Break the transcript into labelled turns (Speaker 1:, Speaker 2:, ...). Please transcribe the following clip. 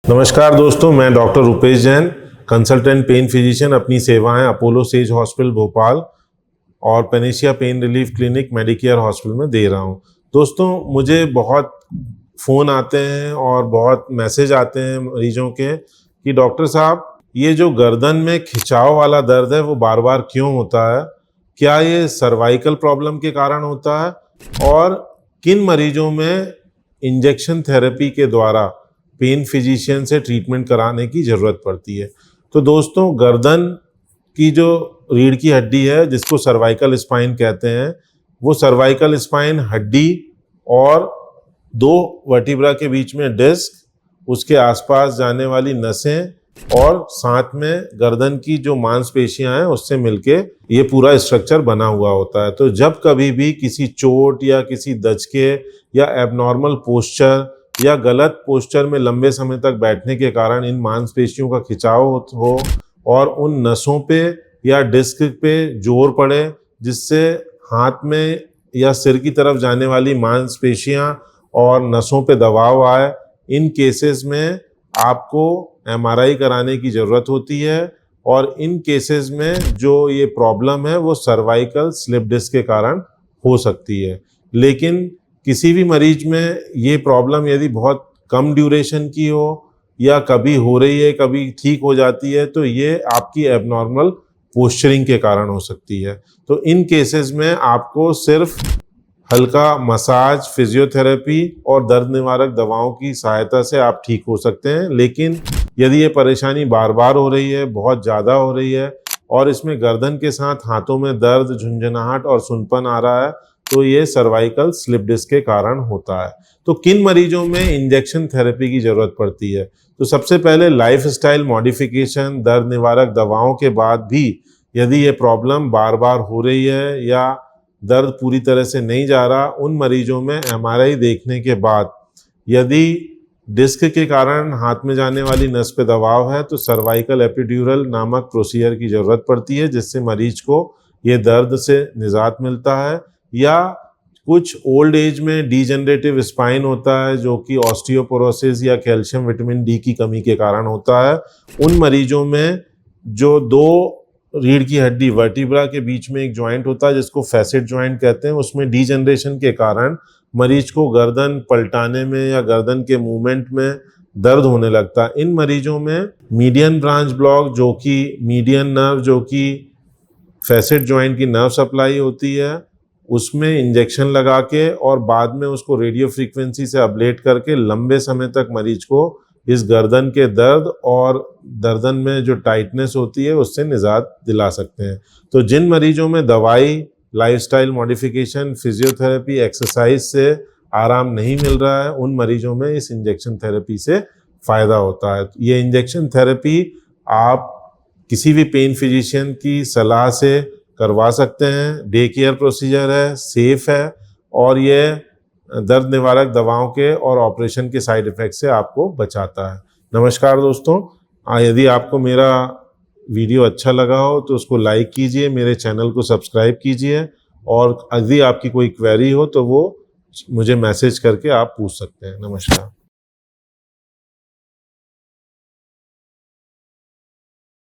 Speaker 1: नमस्कार दोस्तों, मैं doctor Rupesh Jain, consultant pain physician, अपनी सेवाएं अपोलो सेज हॉस्पिटल भोपाल और पेनिशिया pain relief clinic Medicare hospital में दे रहा हूं। दोस्तों, मुझे बहुत फ़ोन आते हैं और बहुत मैसेज आते हैं मरीजों के कि डॉक्टर साहब, ये जो गर्दन में खिंचाव वाला दर्द है वो बार बार क्यों होता है? क्या ये सर्वाइकल प्रॉब्लम के कारण होता है? और किन मरीजों में इंजेक्शन थेरेपी के द्वारा पेन फिजिशियन से ट्रीटमेंट कराने की ज़रूरत पड़ती है? तो दोस्तों, गर्दन की जो रीढ़ की हड्डी है जिसको सर्वाइकल स्पाइन कहते हैं, वो सर्वाइकल स्पाइन हड्डी और दो वर्टिब्रा के बीच में डिस्क, उसके आसपास जाने वाली नसें और साथ में गर्दन की जो मांसपेशियां हैं उससे मिलके ये पूरा स्ट्रक्चर बना हुआ होता है। तो जब कभी भी किसी चोट या किसी दचके या एबनॉर्मल पोस्चर या गलत पोस्चर में लंबे समय तक बैठने के कारण इन मांसपेशियों का खिंचाव हो और उन नसों पे या डिस्क पे जोर पड़े, जिससे हाथ में या सिर की तरफ जाने वाली मांसपेशियां और नसों पे दबाव आए, इन केसेस में आपको एमआरआई कराने की ज़रूरत होती है। और इन केसेस में जो ये प्रॉब्लम है वो सर्वाइकल स्लिप डिस्क के कारण हो सकती है। लेकिन किसी भी मरीज में ये प्रॉब्लम यदि बहुत कम ड्यूरेशन की हो या कभी हो रही है कभी ठीक हो जाती है, तो ये आपकी एबनॉर्मल पोस्चरिंग के कारण हो सकती है। तो इन केसेस में आपको सिर्फ हल्का मसाज, फिजियोथेरेपी और दर्द निवारक दवाओं की सहायता से आप ठीक हो सकते हैं। लेकिन यदि ये परेशानी बार बार हो रही है, बहुत ज़्यादा हो रही है और इसमें गर्दन के साथ हाथों में दर्द, झुंझुनाहट और सुनपन आ रहा है, तो ये सर्वाइकल स्लिप डिस्क के कारण होता है। तो किन मरीजों में इंजेक्शन थेरेपी की ज़रूरत पड़ती है? तो सबसे पहले लाइफस्टाइल मॉडिफिकेशन, दर्द निवारक दवाओं के बाद भी यदि ये प्रॉब्लम बार बार हो रही है या दर्द पूरी तरह से नहीं जा रहा, उन मरीजों में एमआरआई देखने के बाद यदि डिस्क के कारण हाथ में जाने वाली नस पे दबाव है तो सर्वाइकल एपिड्यूरल नामक प्रोसीजर की ज़रूरत पड़ती है, जिससे मरीज को ये दर्द से निजात मिलता है। या कुछ ओल्ड एज में डीजनरेटिव स्पाइन होता है जो कि ऑस्टियोपोरोसिस या कैल्शियम विटामिन डी की कमी के कारण होता है। उन मरीजों में जो दो रीढ़ की हड्डी वर्टिब्रा के बीच में एक जॉइंट होता है जिसको फैसेट जॉइंट कहते हैं, उसमें डीजनरेशन के कारण मरीज को गर्दन पलटाने में या गर्दन के मूवमेंट में दर्द होने लगता है। इन मरीजों में मीडियन ब्रांच ब्लॉक, जो कि मीडियन नर्व, जो कि फैसेट जॉइंट की नर्व सप्लाई होती है, उसमें इंजेक्शन लगा के और बाद में उसको रेडियो फ्रीक्वेंसी से अबलेट करके लंबे समय तक मरीज को इस गर्दन के दर्द और गर्दन में जो टाइटनेस होती है उससे निजात दिला सकते हैं। तो जिन मरीजों में दवाई, लाइफस्टाइल मॉडिफिकेशन, फिजियोथेरेपी, एक्सरसाइज से आराम नहीं मिल रहा है, उन मरीजों में इस इंजेक्शन थेरेपी से फ़ायदा होता है। ये इंजेक्शन थेरेपी आप किसी भी पेन फिजिशियन की सलाह से करवा सकते हैं। डे केयर प्रोसीजर है, सेफ है और ये दर्द निवारक दवाओं के और ऑपरेशन के साइड इफ़ेक्ट से आपको बचाता है। नमस्कार दोस्तों, यदि आपको मेरा वीडियो अच्छा लगा हो तो उसको लाइक कीजिए, मेरे चैनल को सब्सक्राइब कीजिए और यदि आपकी कोई क्वेरी हो तो वो मुझे मैसेज करके आप पूछ सकते हैं। नमस्कार।